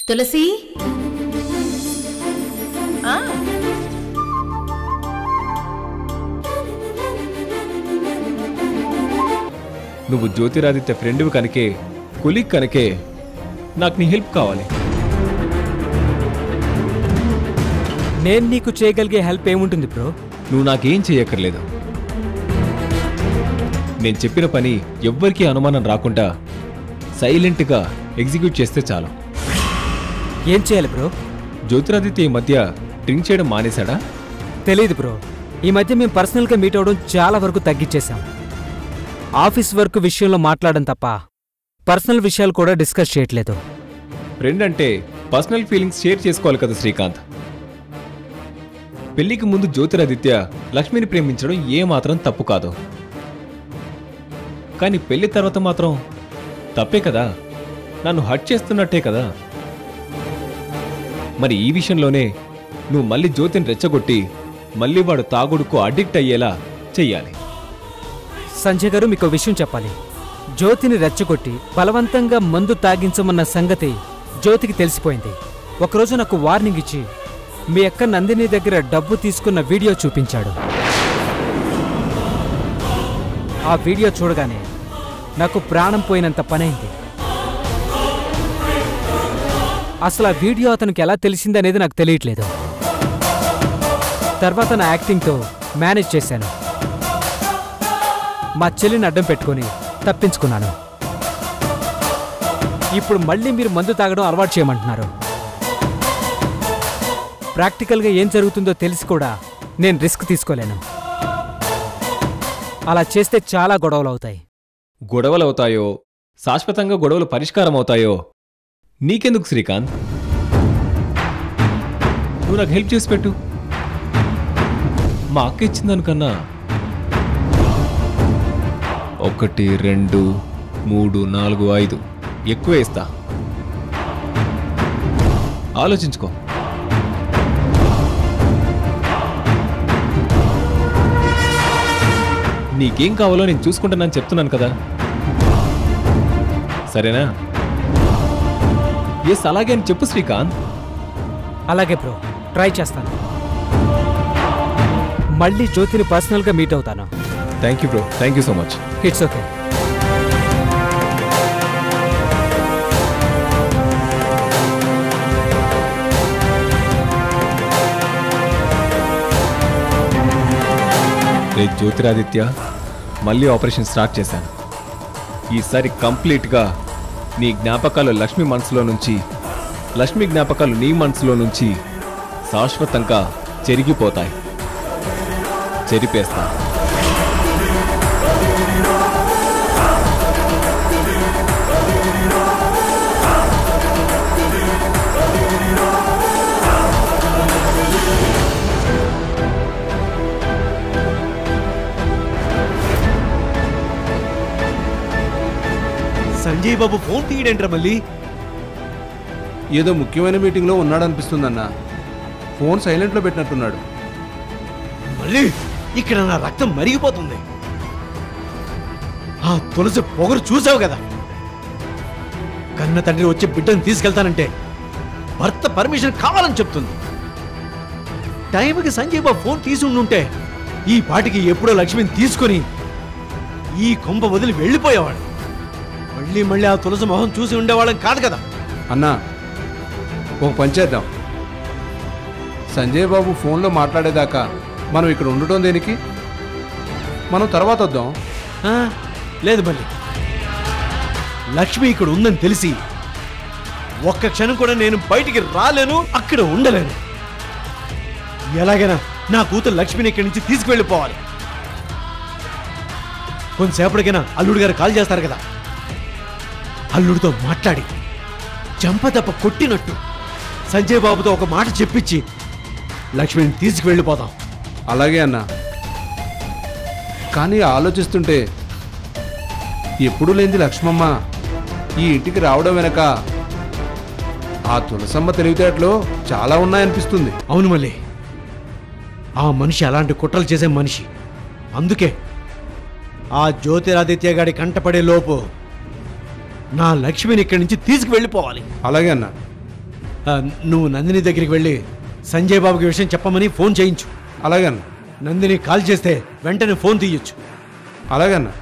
తులసి నువ్వు జ్యోతిరాదిత్య ఫ్రెండ్ కనుకే కొలీగ్ కనుకే నాకు నీ హెల్ప్ కావాలి. నేను నీకు చేయగలిగే హెల్ప్ ఏముంటుంది బ్రో? నువ్వు నాకేం చేయక్కర్లేదు. నేను చెప్పిన పని ఎవ్వరికీ అనుమానం రాకుండా సైలెంట్గా ఎగ్జిక్యూట్ చేస్తే చాలు. ఏం చేయాలి బ్రో? జ్యోతిరాదిత్య ఈ మధ్య డ్రింక్ చేయడం మానేశాడా? తెలీదు బ్రో. ఈ మధ్య మేము పర్సనల్గా మీట్ అవడం చాలా వరకు తగ్గించేశాం. ఆఫీస్ వర్క్ విషయంలో మాట్లాడడం తప్ప పర్సనల్ విషయాలు కూడా డిస్కస్ చేయట్లేదు. ఫ్రెండ్ అంటే పర్సనల్ ఫీలింగ్స్ షేర్ చేసుకోవాలి కదా శ్రీకాంత్. పెళ్లికి ముందు జ్యోతిరాదిత్య లక్ష్మిని ప్రేమించడం ఏమాత్రం తప్పు కాదు. కానీ పెళ్లి తర్వాత మాత్రం తప్పే కదా, నన్ను హర్ట్ చేస్తున్నట్టే కదా. మరి ఈ విషయంలోనే నువ్వు మళ్ళీ జ్యోతిని రెచ్చగొట్టి మళ్ళీ వాడు తాగుడుకు అడిక్ట్ అయ్యేలా చెయ్యాలి. సంజయ్ గారు, మీకు విషయం చెప్పాలి. జ్యోతిని రెచ్చగొట్టి బలవంతంగా మందు తాగించమన్న సంగతి జ్యోతికి తెలిసిపోయింది. ఒకరోజు నాకు వార్నింగ్ ఇచ్చి మీ అక్క నందిని దగ్గర డబ్బు తీసుకున్న వీడియో చూపించాడు. ఆ వీడియో చూడగానే నాకు ప్రాణం పోయినంత పనైంది. అసలు ఆ వీడియో అతనికి ఎలా తెలిసిందనేది నాకు తెలియట్లేదు. తర్వాత నా యాక్టింగ్తో మేనేజ్ చేశాను. మా చెల్లిని అడ్డం పెట్టుకుని తప్పించుకున్నాను. ఇప్పుడు మళ్ళీ మీరు మందు తాగడం అలవాటు చేయమంటున్నారు. ప్రాక్టికల్గా ఏం జరుగుతుందో తెలిసి కూడా నేను రిస్క్ తీసుకోలేను. అలా చేస్తే చాలా గొడవలు అవుతాయి. గొడవలు అవుతాయో శాశ్వతంగా గొడవలు పరిష్కారం అవుతాయో నీకెందుకు శ్రీకాంత్? నువ్వు నాకు హెల్ప్ చేసి పెట్టు. మా అక్క ఇచ్చిందనుకన్నా 1 2 3 4 5 ఎక్కువ వేస్తా. ఆలోచించుకో. నీకేం కావాలో నేను చూసుకుంటానని చెప్తున్నాను కదా, సరేనా? ఎస్, అలాగే అని చెప్పు శ్రీకాంత్. అలాగే బ్రో, ట్రై చేస్తాను. మళ్ళీ జ్యోతిని పర్సనల్గా మీట్ అవుతాను. Thank you bro, thank you so much. It's okay. రేపు జ్యోతిరాదిత్య మళ్ళీ ఆపరేషన్ స్టార్ట్ చేశాను. ఈసారి కంప్లీట్గా నీ జ్ఞాపకాలు లక్ష్మి మనసులో నుంచి, లక్ష్మి జ్ఞాపకాలు నీ మనసులో నుంచి శాశ్వతంగా చెరిగిపోతాయి. చెరిపేస్తా. సంజయ్ బాబు ఫోన్ తీయడంట్రా మళ్ళీ. ఏదో ముఖ్యమైన మీటింగ్లో ఉన్నాడనిపిస్తుందన్నా. ఫోన్ సైలెంట్లో పెట్టినట్టున్నాడు. మళ్ళీ ఇక్కడ నా రక్తం మరిగిపోతుంది. ఆ తులసి పొగరు చూసావు కదా. కన్న తండ్రి వచ్చి బిడ్డను తీసుకెళ్తానంటే భర్త పర్మిషన్ కావాలని చెప్తుంది. టైంకి సంజయ్ బాబు ఫోన్ తీసి ఉండుంటే ఈ పాటికి ఎప్పుడో లక్ష్మిని తీసుకొని ఈ కొంప వదిలి వెళ్ళిపోయేవాడు. మళ్ళీ మళ్ళీ ఆ తులసి మొహం చూసి ఉండేవాళ్ళం కాదు కదా. అన్నా, ఒక పని చేద్దాం. సంజయ్ బాబు ఫోన్లో మాట్లాడేదాకా మనం ఇక్కడ ఉండటం దేనికి? మనం తర్వాత వద్దాం. లేదు మళ్ళీ, లక్ష్మి ఇక్కడ ఉందని తెలిసి ఒక్క క్షణం కూడా నేను బయటికి రాలేను, అక్కడ ఉండలేను. ఎలాగైనా నా కూతురు లక్ష్మిని ఇక్కడి నుంచి తీసుకువెళ్ళిపోవాలి. కొంతసేపటికైనా అల్లుడు గారు కాల్ చేస్తారు కదా, అల్లుడితో మాట్లాడి చెంపదెబ్బ కొట్టినట్టు సంజయ్ బాబుతో ఒక మాట చెప్పించి లక్ష్మిని తీసుకువెళ్ళిపోదాం. అలాగే అన్నా. కానీ ఆలోచిస్తుంటే ఎప్పుడు లేనిది లక్ష్మమ్మ ఈ ఇంటికి రావడం వెనక ఆ తులసమ్మ తెలివితేటలో చాలా ఉన్నాయనిపిస్తుంది. అవును మళ్ళీ, ఆ మనిషి అలాంటి కుట్రలు చేసే మనిషి. అందుకే ఆ జ్యోతిరాదిత్య గారి కంటపడే లోపు నా లక్ష్మిని ఇక్కడి నుంచి తీసుకువెళ్ళిపోవాలి. అలాగే అన్నా. నువ్వు నందిని దగ్గరికి వెళ్ళి సంజయ్ బాబుకి విషయం చెప్పమని ఫోన్ చేయించు. అలాగన్నా. నందిని కాల్ చేస్తే వెంటనే ఫోన్ తీయొచ్చు. అలాగన్నా.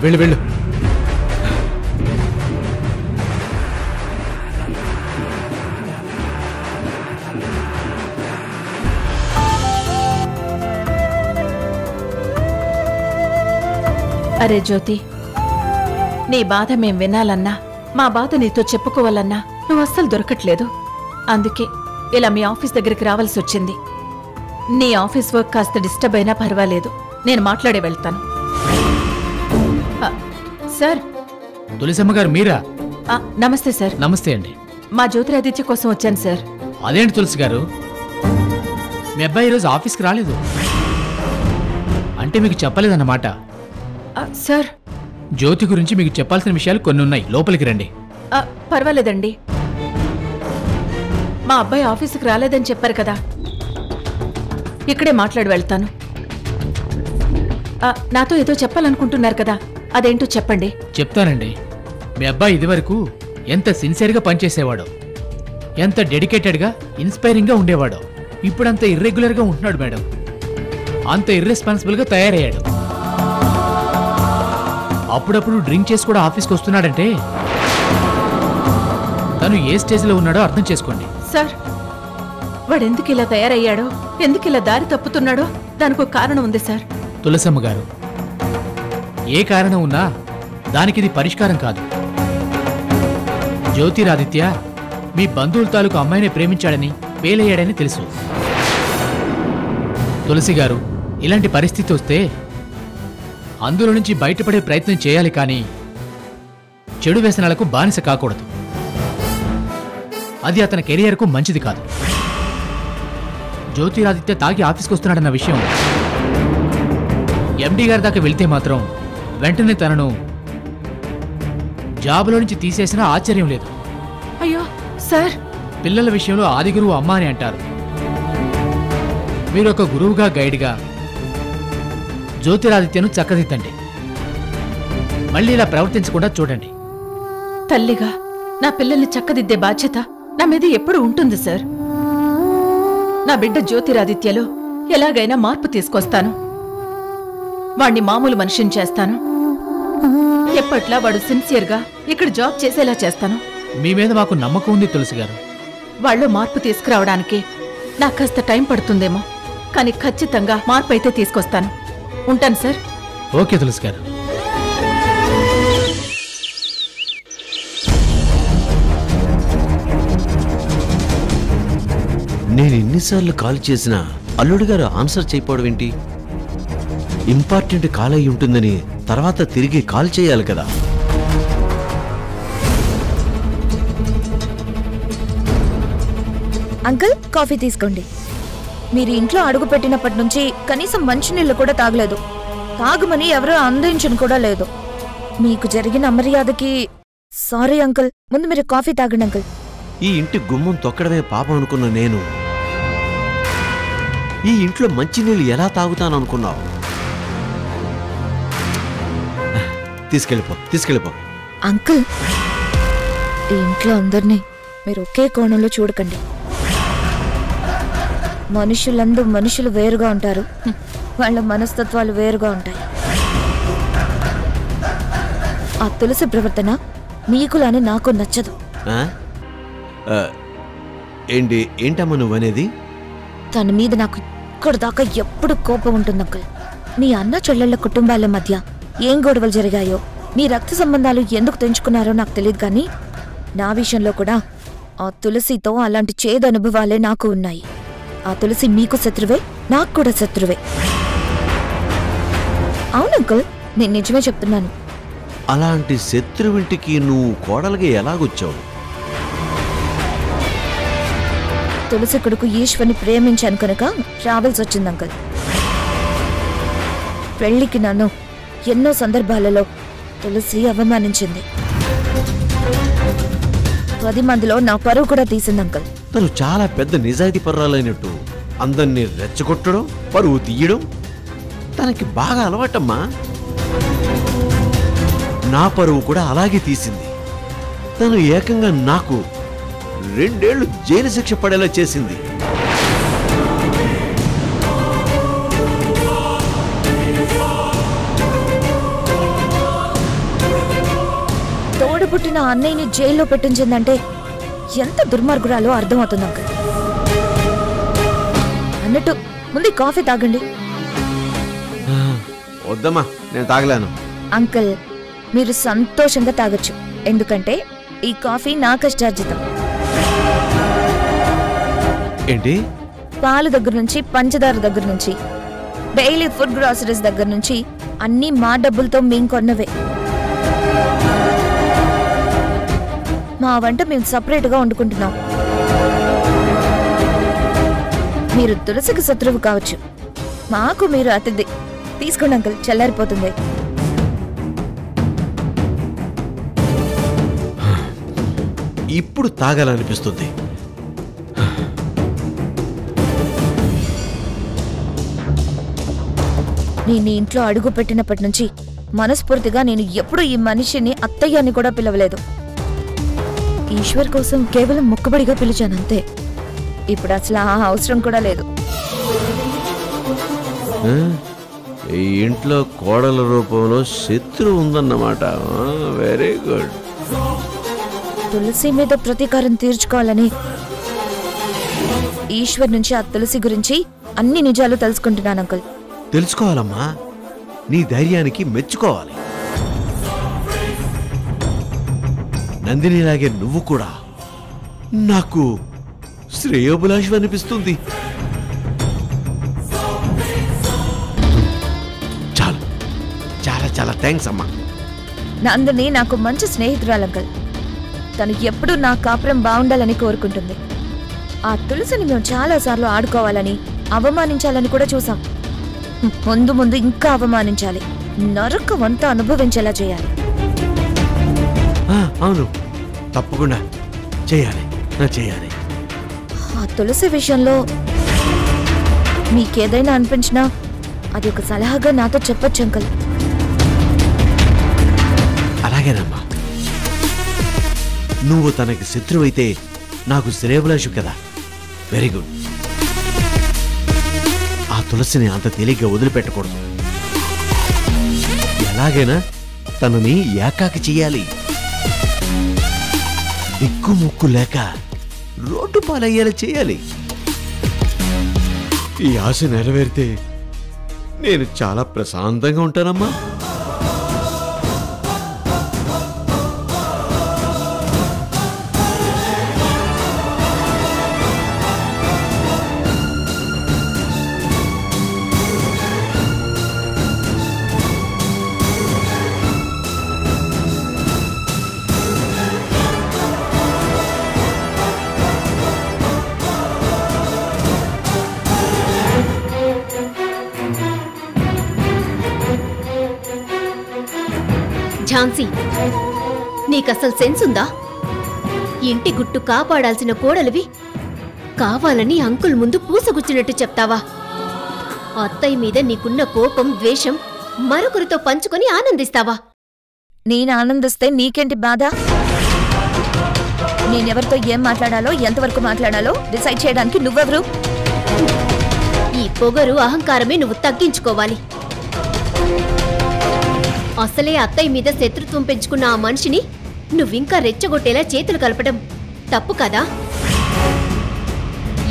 వెళ్ళు వెళ్ళు. అరే జ్యోతి, నీ బాధ మేం వినాలన్నా, మా బాధ నీతో చెప్పుకోవాలన్నా నువ్వు అస్సలు దొరకట్లేదు. అందుకే ఇలా మీ ఆఫీస్ దగ్గరికి రావాల్సి వచ్చింది. నీ ఆఫీస్ వర్క్ కాస్త డిస్టర్బ్ అయినా పర్వాలేదు, నేను మాట్లాడే వెళ్తాను. సార్. తులసమ్మ గారు మీరా? నమస్తే సార్. నమస్తే అండి. మా జ్యోతిరాదిత్య కోసం వచ్చాను సార్. అదేంటి తులసి గారు, మీ అబ్బాయి ఈరోజు ఆఫీస్కి రాలేదు అంటే మీకు చెప్పలేదన్నమాట. సార్, జ్యోతి గురించి మీకు చెప్పాల్సిన విషయాలు కొన్ని ఉన్నాయి, లోపలికి రండి. పర్వాలేదండి. మా అబ్బాయి ఆఫీసుకి రాలేదని చెప్పారు కదా, ఇక్కడే మాట్లాడి వెళ్తాను. నాతో ఏదో చెప్పాలనుకుంటున్నారు కదా, అదేంటో చెప్పండి. చెప్తానండి. మీ అబ్బాయి ఇదివరకు ఎంత సిన్సియర్గా పనిచేసేవాడో, ఎంత డెడికేటెడ్గా ఇన్స్పైరింగ్గా ఉండేవాడో, ఇప్పుడంత ఇర్రెగ్యులర్గా ఉంటున్నాడు మేడం. అంత ఇర్రెస్పాన్సిబుల్గా తయారయ్యాడు. అప్పుడప్పుడు డ్రింక్ చేసి కూడా ఆఫీస్కి వస్తున్నాడంటే తను ఏ స్టేజ్లో ఉన్నాడో అర్థం చేసుకోండి. సార్, వాడెందుకు ఇలా తయారయ్యాడో, ఎందుకు ఇలా దారి తప్పుతున్నాడో దానికి ఒక కారణం ఉంది సార్. తులసమ్మ గారు, ఏ కారణం ఉన్నా దానికి ఇది పరిష్కారం కాదు. జ్యోతిరాదిత్య మీ బంధువుల తాలూకు అమ్మాయిని ప్రేమించాడని, పేలయ్యాడని తెలుసు. తులసి గారు, ఇలాంటి పరిస్థితి వస్తే అందులో నుంచి బయటపడే ప్రయత్నం చేయాలి, కానీ చెడు వ్యసనాలకు బానిస కాకూడదు. అది అతని కెరియర్కు మంచిది కాదు. జ్యోతిరాదిత్య తాగి ఆఫీస్కి వస్తున్నాడన్న విషయం ఎండీ గారి దాకా వెళ్తే మాత్రం వెంటనే తనను జాబులో నుంచి తీసేసినా ఆశ్చర్యం లేదు. అయ్యో సార్, పిల్లల విషయంలో ఆది గురువు అమ్మ అని అంటారు. మీరు ఒక గురువుగా, గైడ్గా జ్యోతిరాదిత్యను చక్కదిద్దండి. మళ్ళీ ఇలా ప్రవర్తించకుండా చూడండి. తల్లిగా నా పిల్లల్ని చక్కదిద్దే బాధ్యత నా మీద ఎప్పుడు ఉంటుంది సార్. నా బిడ్డ జ్యోతిరాదిత్యలో ఎలాగైనా మార్పు తీసుకొస్తాను. వాణ్ణి మామూలు మనిషిని చేస్తాను. ఎప్పట్లా వాడు సిన్సియర్గా ఇక్కడ జాబ్ చేసేలా చేస్తాను. మీ మీద మాకు నమ్మకం ఉంది తులసి గారు. వాళ్ళు మార్పు తీసుకురావడానికి నాకు కాస్త టైం పడుతుందేమో, కానీ ఖచ్చితంగా మార్పు అయితే తీసుకొస్తాను. ఉంటాను సార్. ఓకే తులసి గారు. నేను ఎన్నిసార్లు కాల్ చేసినా అల్లుడు గారు ఆన్సర్ చేయకపోవడం ఏంటి? ఇంపార్టెంట్ కాల్ అయి ఉంటుందని తర్వాత తిరిగి కాల్ చేయాలి కదా. అంకుల్, కాఫీ తీసుకోండి. మీరు ఇంట్లో అడుగు పెట్టినప్పటి నుంచి కనీసం మంచినీళ్ళు కూడా తాగలేదు. తాగమని ఎవరూ అందించను కూడా లేదు. మీకు జరిగిన అమర్యాదకి సారీ అంకుల్. ముందు మీరు కాఫీ తాగండి అంకుల్. ఈ ఇంటి గుమ్మం తొక్కడమే పాపం అనుకున్న నేను ఈ ఇంట్లో మంచినీళ్ళు ఎలా తాగుతాననుకున్నావు? తీసుకెళ్ళిపో. అంకుల్, ఈ ఇంట్లో అందరినీ మీరు ఒకే కోణంలో చూడకండి. మనుషులు వేరుగా ఉంటారు, వాళ్ళ మనస్తత్వాలు వేరుగా ఉంటాయి. ఆ తులసి ప్రవర్తన మీకులానే నాకు నచ్చదు. ఏంటమ్మా నువ్వనేది? తన మీద నాకు ఇక్కడ దాకా ఎప్పుడు కోపం ఉంటుంది అంకుల్. మీ అన్న చెల్లెళ్ల కుటుంబాల మధ్య ఏం గొడవలు జరిగాయో, మీ రక్త సంబంధాలు ఎందుకు తెంచుకున్నారో నాకు తెలియదు, కానీ నా విషయంలో కూడా ఆ తులసితో అలాంటి చేదు అనుభవాలే నాకు ఉన్నాయి. ఆ తులసి మీకు శత్రువే, నాకు కూడా శత్రువే. అవును అంకుల్, నేను నిజమే చెప్తున్నాను. అలాంటి శత్రువింటికి నువ్వు కోడలుగా ఎలాగొచ్చావు? తులసి కొడుకు ఈశ్వర్ని ప్రేమించాను కనుక రావాల్సి వచ్చింది అంకుల్. పెళ్లికి నన్ను ఎన్నో సందర్భాలలో తులసి అవమానించింది. 10 మందిలో నా పరువు కూడా తీసింది అంకుల్. తను చాలా పెద్ద నిజాయితీ పర్రాలైనట్టు అందరినీ రెచ్చగొట్టడం, పరువు తీయడం తనకి బాగా అలవాటమ్మా. నా పరువు కూడా అలాగే తీసింది. తను ఏకంగా నాకు 2 ఏళ్లు జైలు శిక్ష పడేలా చేసింది. తోడబుట్టిన అన్నయ్యని జైల్లో పెట్టించిందంటే ఎంత దుర్మార్గురాలో అర్థమవుతుంది అంకుల్. అన్నట్టు ముందు కాఫీ తాగండి. వద్దమ్మా, నేను తాగలేను. అంకుల్, మీరు సంతోషంగా తాగొచ్చు, ఎందుకంటే ఈ కాఫీ నా కష్టార్జితం. ఏంటి? పాలు దగ్గర నుంచి, పంచదార దగ్గర నుంచి, డైలీ ఫుడ్ గ్రాసరీస్ దగ్గర నుంచి అన్నీ మా డబ్బులతో మేము కొన్నవే. మా వంట మేము సపరేట్గా వండుకుంటున్నాం. మీరు తులసికి శత్రువు కావచ్చు, మాకు మీరు అతిథి. తీసుకోండి అంకుల్, చల్లారిపోతుంది. ఇప్పుడు తాగాలనిపిస్తుంది. నేను ఇంట్లో అడుగు పెట్టినప్పటి నుంచి మనస్ఫూర్తిగా నేను ఎప్పుడు ఈ మనిషిని అత్తయ్య అని కూడా పిలవలేదు. ఈశ్వర్ కోసం కేవలం మొక్కుబడిగా పిలిచానంతే. ఇప్పుడు అసలు ఆ అవసరం కూడా లేదు. ఈ ఇంట్లో కోడల రూపంలో శత్రు ఉందన్నమాట. Very good. తులసి మీద ప్రతీకారం తీర్చుకోవాలని ఈశ్వర్ నుంచి ఆ తులసి గురించి అన్ని నిజాలు తెలుసుకుంటున్నాను అంకుల్. తెలుసుకోవాలమ్మా, నీ ధైర్యానికి మెచ్చుకోవాలి. నందినిలాగే నువ్వు కూడా నాకు శ్రేయోభిలాషి అనిపిస్తుంది. చాలు, చాలా చాలా థ్యాంక్స్ అమ్మా. నందిని నాకు మంచి స్నేహితురాలు అంకుల్. తను ఎప్పుడూ నా కాపురం బాగుండాలని కోరుకుంటుంది. ఆ తులసిని మేము చాలాసార్లు ఆడుకోవాలని, అవమానించాలని కూడా చూసాం. ముందు ముందు ఇంకా అవమానించాలి, నరకమంతా అనుభవించేలా చేయాలి. అవును, తప్పకుండా చేయాలి, చేయాలి. ఆ తులసి విషయంలో మీకేదైనా అనిపించినా అది ఒక సలహాగా నాతో చెప్పొచ్చు అంకుల్. అలాగేనమ్మా. నువ్వు తనకి శత్రువైతే నాకు శ్రేయోభిలాషి కదా. Very good. ఆ తులసిని అంత తేలిగ్గా వదిలిపెట్టకూడదు. ఎలాగైనా తనని ఏకాకి చెయ్యాలి. దిక్కు ముక్కు లేక రోడ్డు పాలయ్యేలా చేయాలి. ఈ ఆశ నెరవేరితే నేను చాలా ప్రశాంతంగా ఉంటానమ్మా. ఝాన్సీ, నీకసలు సెన్స్ ఉందా? ఇంటి గుట్టు కాపాడాల్సిన కోడలివి కావాలని అంకుల్ ముందు పూసగుచ్చినట్టు చెప్తావా? అత్తయ్య మీద నీకున్న కోపం, ద్వేషం మరొకరితో పంచుకొని ఆనందిస్తావా? నేను ఆనందిస్తే నీకేంటి బాధ? నేనెవరితో ఏం మాట్లాడాలో, ఎంతవరకు మాట్లాడాలో డిసైడ్ చేయడానికి నువ్వెవరు? ఈ పొగరు, అహంకారమే నువ్వు తగ్గించుకోవాలి. అసలే అత్తయ్య మీద శత్రుత్వం పెంచుకున్న ఆ మనిషిని నువ్వింకా రెచ్చగొట్టేలా చేతులు కలపడం తప్పు కదా?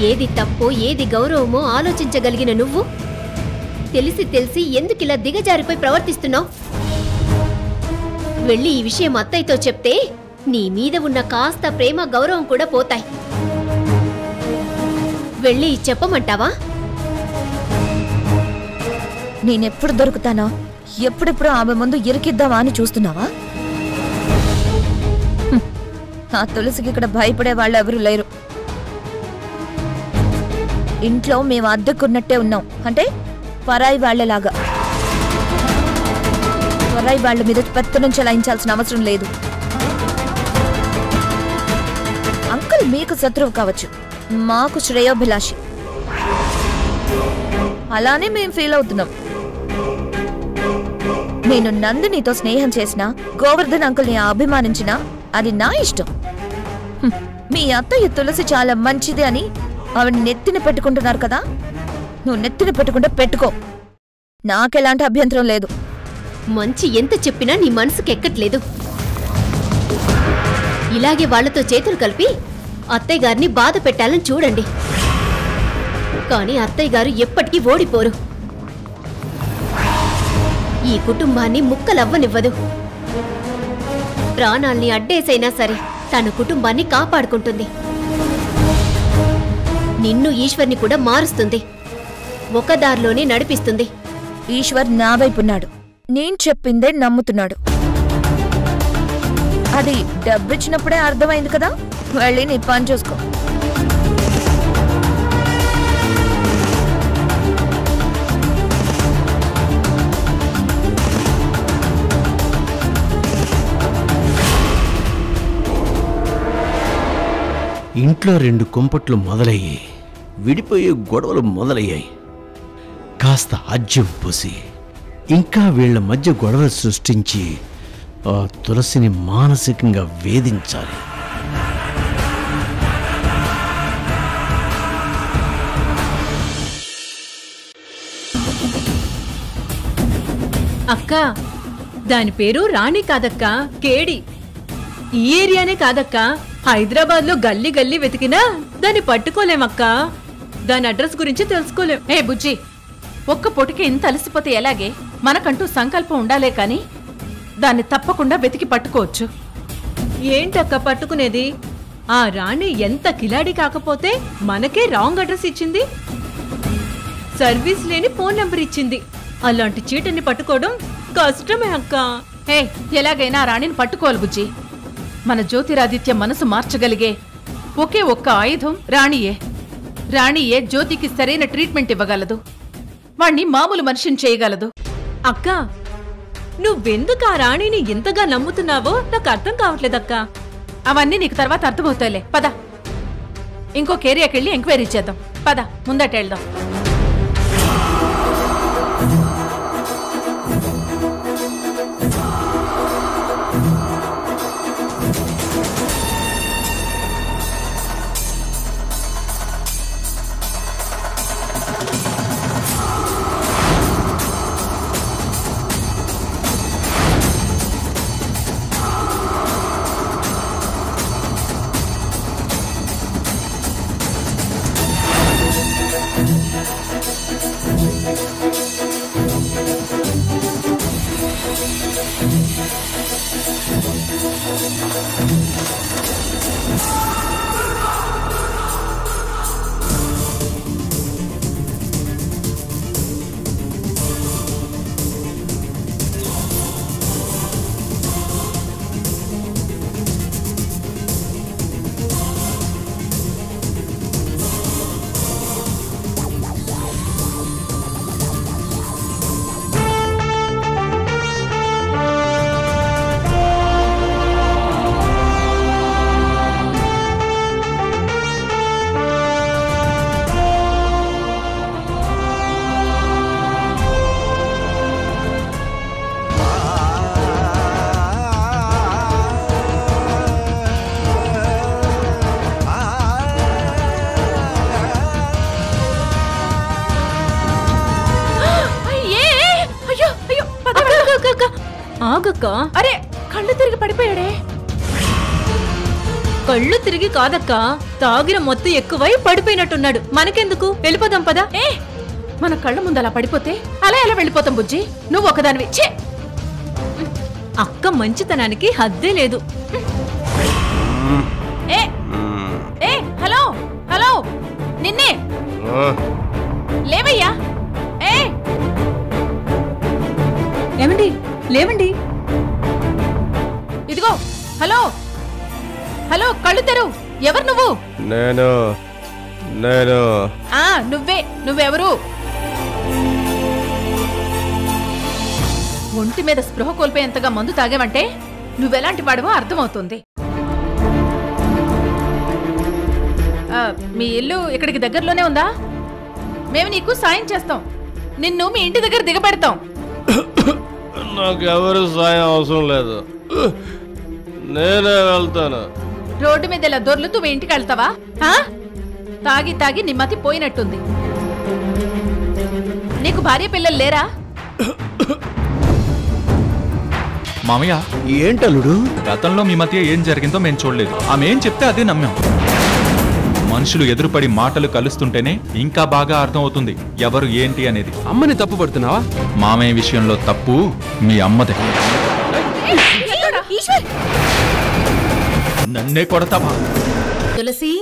ఏది తప్పో, ఏది గౌరవమో ఆలోచించగలిగిన నువ్వు తెలిసి తెలిసి ఎందుకిలా దిగజారిపోయి ప్రవర్తిస్తున్నావు? వెళ్ళి ఈ విషయం అత్తయ్యతో చెప్తే నీ మీద ఉన్న కాస్త ప్రేమ, గౌరవం కూడా పోతాయి. వెళ్ళి చెప్పమంటావా? నేనెప్పుడు దొరుకుతానో, ఎప్పుడెప్పుడు ఆమె ముందు ఇరికిద్దామా అని చూస్తున్నావా? ఆ తులసికి ఇక్కడ భయపడే వాళ్ళు ఎవరు లేరు. ఇంట్లో మేము అద్దెకున్నట్టే ఉన్నాం, అంటే పరాయి వాళ్లలాగా. పరాయి వాళ్ల మీద పెత్తనం చెలాయించాల్సిన అవసరం లేదు. అంకుల్ మీకు శత్రువు కావచ్చు, మాకు శ్రేయోభిలాషి. అలానే మేం ఫీల్ అవుతున్నాం. నేను నందినితో స్నేహం చేసినా, గోవర్ధన్ అంకుల్ని అభిమానించినా అది నా ఇష్టం. మీ అత్తయ్య తులసి చాలా మంచిది అని ఆవిడ నెత్తిన పెట్టుకుంటున్నారు కదా, నువ్వు నెత్తిన పెట్టుకుంటే పెట్టుకో, నాకెలాంటి అభ్యంతరం లేదు. మంచి ఎంత చెప్పినా నీ మనసుకెక్కట్లేదు. ఇలాగే వాళ్లతో చేతులు కలిపి అత్తయ్య గారిని బాధ పెట్టాలని చూడండి. కానీ అత్తయ్య గారు ఎప్పటికీ ఓడిపోరు. ఈ కుటుంబాన్ని ముక్కలవ్వనివ్వదు. ప్రాణాల్ని అడ్డేసైనా సరే తన కుటుంబాన్ని కాపాడుకుంటుంది. నిన్ను ఈశ్వర్ని కూడా మారుస్తుంది, ఒక దారిలోనే నడిపిస్తుంది. ఈశ్వర్ నా వైపున్నాడు, నేను చెప్పిందే నమ్ముతున్నాడు. అది డబ్బిచ్చినప్పుడే అర్థమైంది కదా, వెళ్ళి నీ పని చూసుకో. ఇంట్లో 2 కుంపట్లు మొదలయ్యాయి, విడిపోయే గొడవలు మొదలయ్యాయి. కాస్త ఆజ్యం పోసి ఇంకా వీళ్ల మధ్య గొడవలు సృష్టించి ఆ తులసిని మానసికంగా వేధించాలి. అక్క, దాని పేరు రాణి కాదక్కా, కేడి. ఈ ఏరియానే కాదక్కా, హైదరాబాద్ లో గల్లీ గల్లీ వెతికినా దాన్ని పట్టుకోలేమక్కా. దాని అడ్రస్ గురించి తెలుసుకోలేం. ఏ బుజ్జి, ఒక్క పొటికి ఇంత అలసిపోతే ఎలాగే? మనకంటూ సంకల్పం ఉండాలే కాని దాన్ని తప్పకుండా వెతికి పట్టుకోవచ్చు. ఏంటక్క పట్టుకునేది? ఆ రాణి ఎంత కిలాడి కాకపోతే మనకే రాంగ్ అడ్రస్ ఇచ్చింది, సర్వీస్ లేని ఫోన్ నెంబర్ ఇచ్చింది. అలాంటి చీటని పట్టుకోవడం కష్టమే అక్క. హే, ఎలాగైనా ఆ రాణిని పట్టుకోవాలి బుజ్జి. మన జ్యోతిరాదిత్య మనసు మార్చగలిగే ఒకే ఒక్క ఆయుధం రాణియే. రాణియే జ్యోతికి సరైన ట్రీట్మెంట్ ఇవ్వగలదు, వాణ్ణి మామూలు మనిషిని చేయగలదు. అక్క, నువ్వెందుకు ఆ రాణిని ఇంతగా నమ్ముతున్నావో నాకు అర్థం కావట్లేదక్కా. అవన్నీ నీకు తర్వాత అర్థమవుతాయిలే. పద, ఇంకొక ఏరియాకెళ్ళి ఎంక్వైరీ చేద్దాం. పద, ముందట వెళ్దాం. ఆగక్క. అరే, కళ్ళు తిరిగి పడిపోయాడే. కళ్ళు తిరిగి కాదక్క, తాగిన మొత్తం ఎక్కువై పడిపోయినట్టున్నాడు. మనకెందుకు, వెళ్ళిపోదాం పదా. ఏ, మన కళ్ళ ముందు అలా పడిపోతే అలా ఎలా వెళ్ళిపోతాం బుజ్జి? నువ్వు ఒకదానివి. అక్క మంచితనానికి హద్దే లేదు. ఏ ఏ, హలో హలో, నిన్నే లేవయ్యా. ఏ, ఏమండి, లేవండి. ఇదిగో, హలో హలో, కళ్ళు తెరు. ఎవరు నువ్వు? నేను నువ్వెవరు? ఒంటి మీద స్పృహ కోల్పోయేంతగా మందు తాగావంటే నువ్వెలాంటి వాడవో అర్థమవుతుంది. మీ ఇల్లు ఇక్కడికి దగ్గరలోనే ఉందా? మేము నీకు సాయం చేస్తాం. నిన్ను మీ ఇంటి దగ్గర దిగబెడతాం. నాకెవరు సాయం అవసరం లేదు, నేనే వెళ్తాను. రోడ్డు మీద ఇలా దొర్లుతూ మీ ఇంటికి వెళ్తావా ఆ? తాగి తాగి నీ మతి పోయినట్టుంది. నీకు భార్య పిల్లలు లేరా? మామయ్య, ఏంటల్లుడు? గతంలో మీ మధ్య ఏం జరిగిందో మేము చూడలేదు. ఆమె ఏం చెప్తే అదే నమ్మాం. మనుషులు ఎదురుపడి మాటలు కలుస్తుంటేనే ఇంకా బాగా అర్థమవుతుంది ఎవరు ఏంటి అనేది. అమ్మని తప్పు పడుతున్నావా? మామయ్య విషయంలో తప్పు మీ అమ్మదే. నన్నే కొడతావా? తులసి